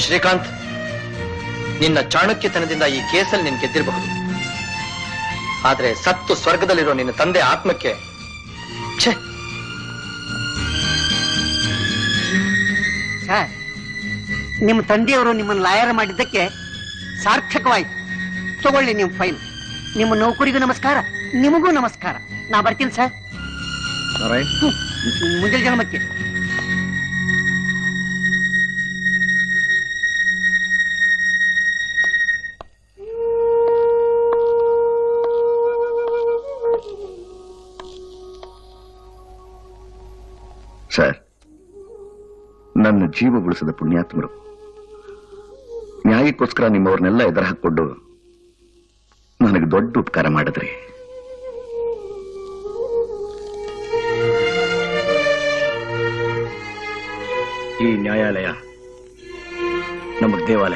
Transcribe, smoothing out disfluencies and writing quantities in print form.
ಶ್ರೀಕಾಂತ್, ನಿನ್ನ ಚಾಣಕ್ಯತನದಿಂದ ಈ ಕೇಸಲ್ಲಿ ನೀನು ಗೆದ್ದಿರಬಹುದು. ಆದ್ರೆ ಸತ್ತು ಸ್ವರ್ಗದಲ್ಲಿರೋ ನಿನ್ನ ತಂದೆ ಆತ್ಮಕ್ಕೆ ಛೇ. ಸರ್, ನಿಮ್ಮ ತಂದೆಯವರು ನಿಮ್ಮನ್ನು ಲಾಯರ್ ಮಾಡಿದ್ದಕ್ಕೆ ಸಾರ್ಥಕವಾಯ್ತು. ತಗೊಳ್ಳಿ ನಿಮ್ಮ ಫೈಲ್. ನಿಮ್ಮ ನೌಕರಿಗೂ ನಮಸ್ಕಾರ, ನಿಮಗೂ ನಮಸ್ಕಾರ. ನಾ ಬರ್ತೀನಿ ಸರ್. ಮುಂದಿನ ಜನ್ಮಕ್ಕೆ. ಸರ್, ನನ್ನ ಜೀವ ಉಳಿಸಿದ ಪುಣ್ಯಾತ್ಮರು ನ್ಯಾಯಕ್ಕೋಸ್ಕರ ನಿಮ್ಮವ್ರನ್ನೆಲ್ಲ ಎದುರು ಹಾಕೊಂಡು ನನಗೆ ದೊಡ್ಡ ಉಪಕಾರ ಮಾಡಿದ್ರಿ. ಈ ನ್ಯಾಯಾಲಯ ನಮಗ್ ದೇವಾಲಯ.